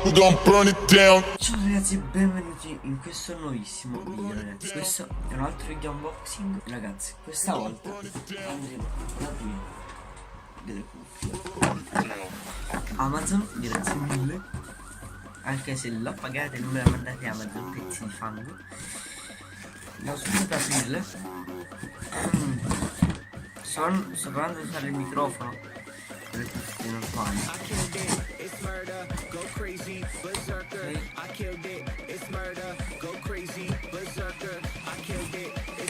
Ciao ragazzi e benvenuti in questo nuovissimo video ragazzi. Questo è un altro video unboxing. Ragazzi, questa volta andremo ad aprire delle cuffie Amazon, grazie mille. Anche se l'ho pagata e non me la mandate Amazon, pezzi di fango. Andiamo subito ad aprirle. Sto provando ad usare il microfono per le cuffie normali.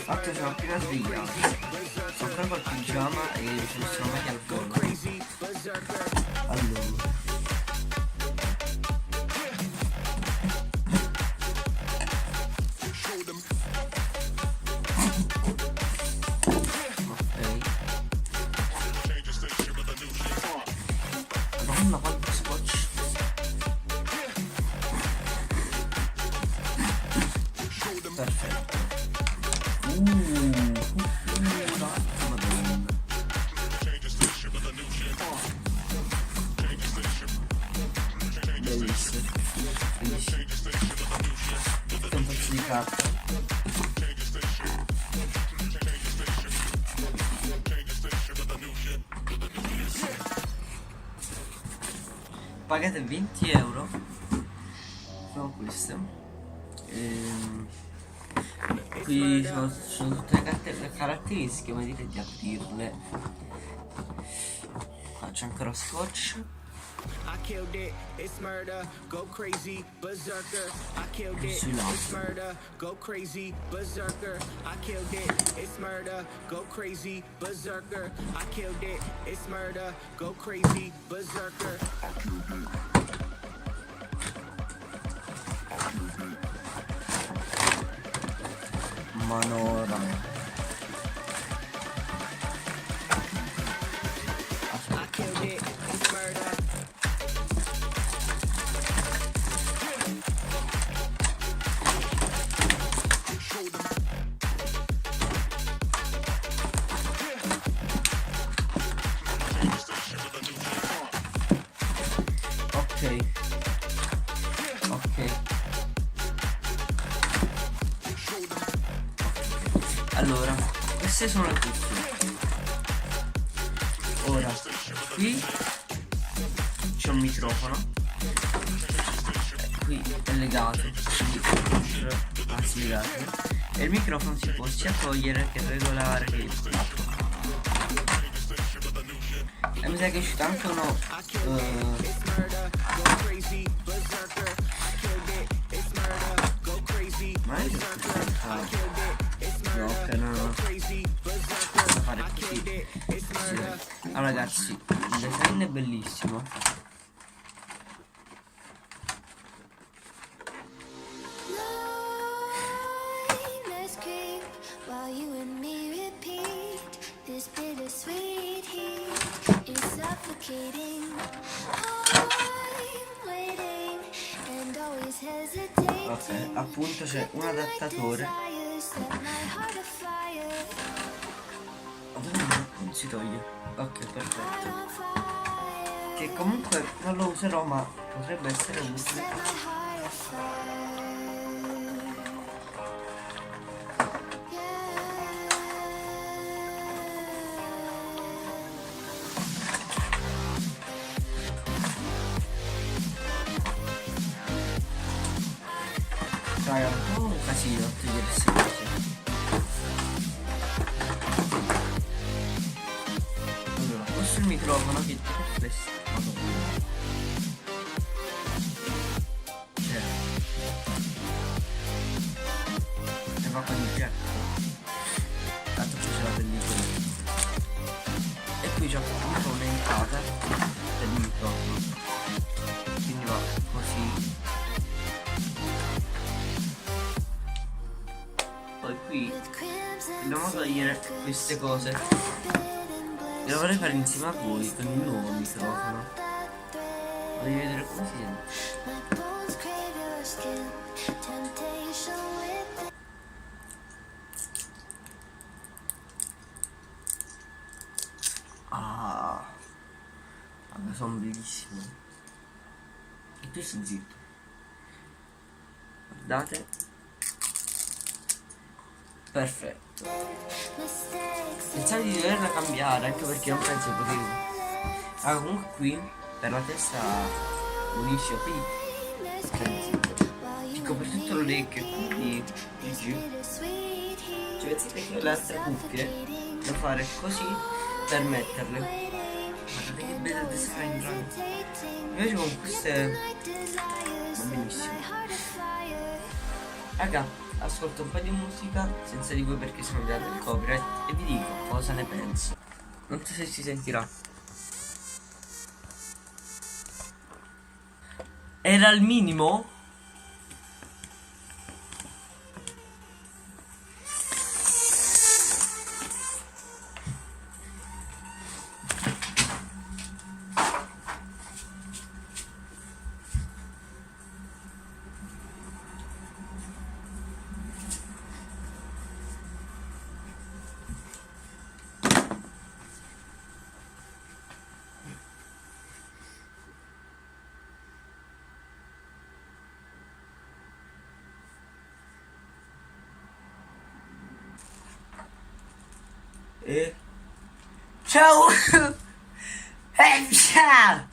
Fatto, sono appena svegliato, sono ancora col pigiama e non sono mai al volo. Allora madonna quanto scotch. Perfetto. Madonna. Bellissimo. Bellissimo. Tutto un pezzo di carta. Pagate 20 euro. Sono queste. Qui sono tutte le caratteristiche, ma dite di aprirle. Faccio ancora scotch. I killed it, it's murder, go crazy, berserker. I killed it, Sui lati. it's murder, go crazy, berserker. I killed it, it's murder, go crazy, berserker. I killed it, it's murder, go crazy, berserker. Manora. I killed it, it's murder. Ok. Ok. Allora, queste sono le cuffie. Ora, qui c'è un microfono. Qui è legato, quindi anzi legato. E il microfono si può sia togliere che regolare che e mi sa che è uscito anche uno ma è no, ok, no. Posso fare così. Sì. Allora ragazzi, il design è bellissimo. Ok, appunto c'è un adattatore. Non si toglie. Ok, perfetto. Che comunque non lo userò, ma potrebbe essere utile. Raga, un po' un casino togliere queste cose. Allora, questo è il microfono che è cioè ne fa con il jack. Tanto qui c'è la pellicola. E qui c'è appunto un'entrata del microfono. Quindi va così. Poi qui dobbiamo togliere queste cose e lo vorrei fare insieme a voi con il nuovo microfono. Voglio vedere come si sente. Ah, vabbè, sono bellissimo. E tu stai zitto. Guardate. Perfetto. Pensavo di doverla cambiare, anche perché non penso potevo. Ah, comunque qui per la testa unisce qui. Dico per tutto l'orecchio, quindi dici. Cioè pensate che le altre cuffie devo fare così per metterle. Guardate che bella design, invece con queste va benissimo. Raga, ascolto un po' di musica senza di voi perché sono già del copyright e vi dico cosa ne penso. Non so se si sentirà. Era il minimo? Ciao! Ciao!